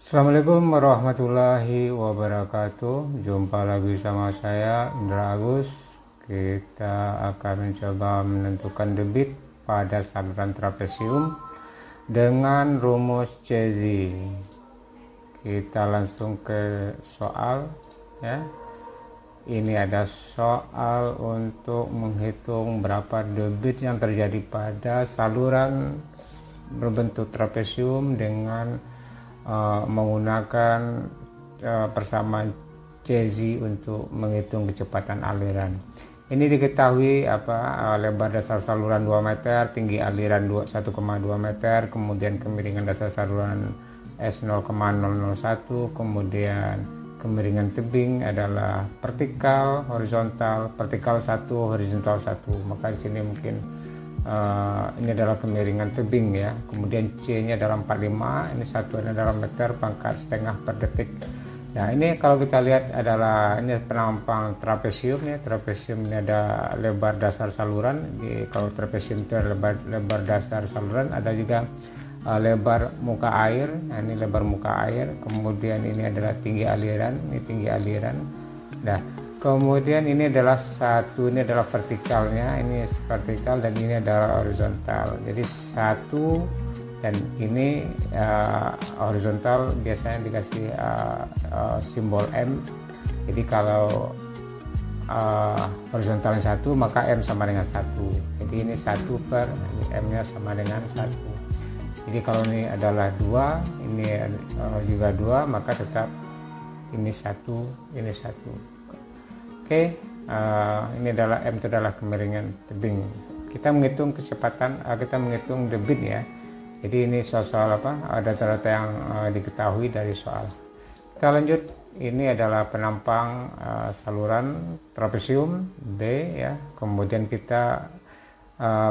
Assalamualaikum warahmatullahi wabarakatuh. Jumpa lagi sama saya Indra Agus. Kita akan mencoba menentukan debit pada saluran trapesium dengan rumus Cesi. Kita langsung ke soal ya. Ini ada soal untuk menghitung berapa debit yang terjadi pada saluran berbentuk trapesium dengan menggunakan persamaan Cesi untuk menghitung kecepatan aliran. Ini diketahui lebar dasar saluran 2 meter, tinggi aliran 1,2 meter, kemudian kemiringan dasar saluran S 0,001, kemudian kemiringan tebing adalah vertikal, horizontal, vertikal 1, horizontal 1. Maka di sini mungkin ini adalah kemiringan tebing ya, kemudian C nya adalah 45, ini satuannya adalah meter pangkat setengah per detik. Nah ini kalau kita lihat adalah ini penampang trapesium ya. Trapesium ini ada lebar dasar saluran. Kalau trapesium itu lebar dasar saluran, ada juga lebar muka air. Nah ini lebar muka air, kemudian ini adalah tinggi aliran, ini tinggi aliran. Nah kemudian ini adalah ini adalah vertikalnya, ini vertikal, dan ini adalah horizontal. Jadi satu dan ini horizontal biasanya dikasih simbol M. Jadi kalau horizontalnya 1 maka M sama dengan 1. Jadi ini 1 per M nya sama dengan 1. Jadi kalau ini adalah 2, ini juga 2, maka tetap ini 1, ini 1. Oke, ini adalah M, itu adalah kemiringan tebing. Kita menghitung kecepatan, kita menghitung debit ya. Jadi ini soal data-data yang diketahui dari soal. Kita lanjut. Ini adalah penampang saluran trapesium B ya. Kemudian kita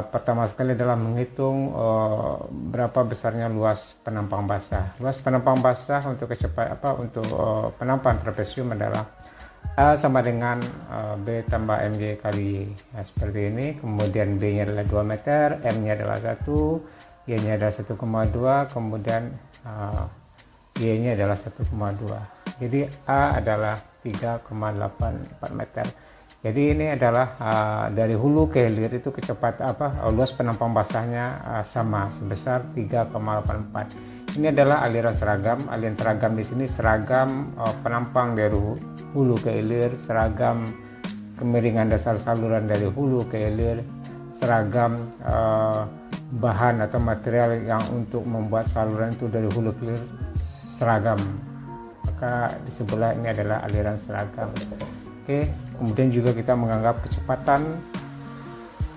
pertama sekali adalah menghitung berapa besarnya luas penampang basah. Luas penampang basah untuk penampang trapesium adalah A sama dengan B tambah MJ kali seperti ini. Kemudian B nya adalah 2 meter, M nya adalah 1, Y nya adalah 1,2, kemudian Y nya adalah 1,2. Jadi A adalah 3,84 meter. Jadi ini adalah dari hulu ke hilir itu kecepatan luas penampang basahnya sama sebesar 3,84. Ini adalah aliran seragam. Aliran seragam di sini seragam penampang dari hulu ke hilir, seragam kemiringan dasar saluran dari hulu ke hilir, seragam bahan atau material yang untuk membuat saluran itu dari hulu ke hilir seragam. Maka di sebelah ini adalah aliran seragam. Oke, kemudian juga kita menganggap kecepatan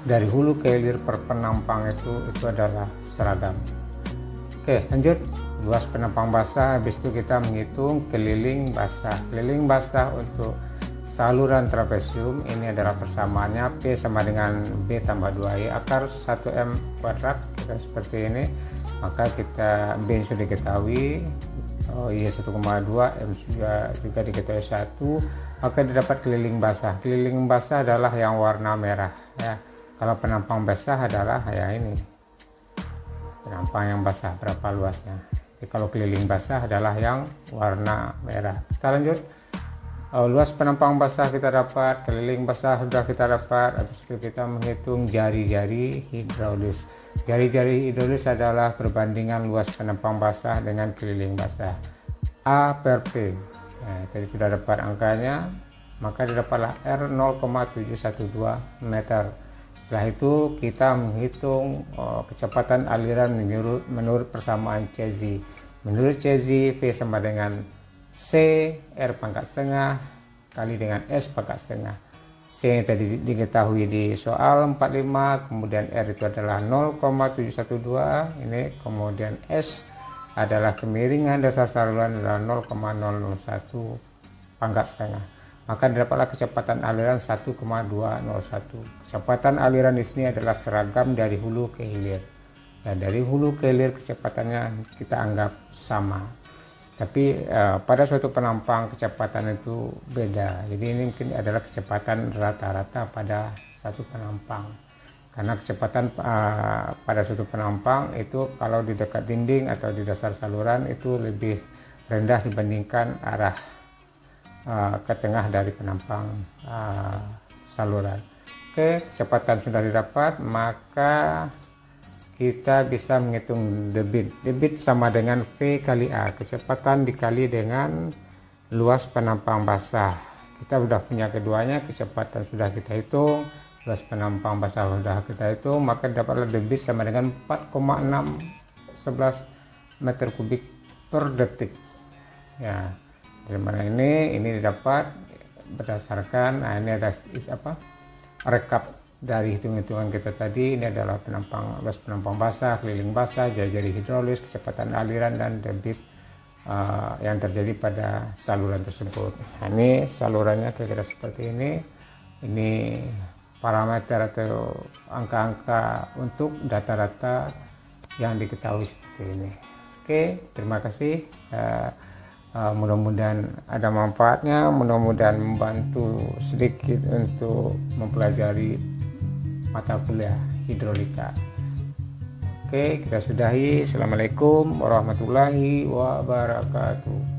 dari hulu ke hilir per penampang itu adalah seragam. Oke, lanjut. Luas penampang basah, habis itu kita menghitung keliling basah. Keliling basah untuk saluran trapesium ini adalah persamaannya P sama dengan B tambah 2Y akar 1M kuadrat, kita seperti ini. Maka kita B sudah diketahui, Y 1,2, M juga diketahui 1, maka didapat keliling basah. Keliling basah adalah yang warna merah ya. Kalau penampang basah adalah ya ini. Penampang yang basah berapa luasnya. Jadi kalau keliling basah adalah yang warna merah. Kita lanjut. Luas penampang basah kita dapat, keliling basah sudah kita dapat. Habis itu kita menghitung jari-jari hidrolis. Jari-jari hidrolis adalah perbandingan luas penampang basah dengan keliling basah. A per P. Nah, tadi sudah dapat angkanya, maka didapatlah R 0,712 meter. Setelah itu kita menghitung kecepatan aliran menurut persamaan Cesi. Menurut Cesi, V sama dengan C R pangkat setengah kali dengan S pangkat setengah. C yang tadi diketahui di soal 45, kemudian R itu adalah 0,712 ini, kemudian S adalah kemiringan dasar saluran adalah 0,001 pangkat setengah. Maka didapatlah kecepatan aliran 1,201. Kecepatan aliran di sini adalah seragam dari hulu ke hilir. Ya, dari hulu ke hilir kecepatannya kita anggap sama. Tapi pada suatu penampang kecepatan itu beda. Jadi ini mungkin adalah kecepatan rata-rata pada satu penampang. Karena kecepatan pada suatu penampang itu kalau di dekat dinding atau di dasar saluran itu lebih rendah dibandingkan arah ke tengah dari penampang saluran. Oke, kecepatan sudah didapat, maka kita bisa menghitung debit. Debit sama dengan V kali A, kecepatan dikali dengan luas penampang basah. Kita sudah punya keduanya, kecepatan sudah kita hitung, luas penampang basah sudah kita hitung, maka dapatlah debit sama dengan 4,611 meter kubik per detik. Ya, dari mana ini didapat berdasarkan, ini ada rekap dari hitung-hitungan kita tadi. Ini adalah luas penampang basah, keliling basah, jari-jari hidrolis, kecepatan aliran, dan debit yang terjadi pada saluran tersebut. Nah, ini salurannya kira-kira seperti ini. Ini parameter atau angka-angka untuk data-data yang diketahui seperti ini. Oke, terima kasih. Mudah-mudahan ada manfaatnya, mudah-mudahan membantu sedikit untuk mempelajari mata kuliah hidrolika. Oke, kita sudahi. Assalamualaikum warahmatullahi wabarakatuh.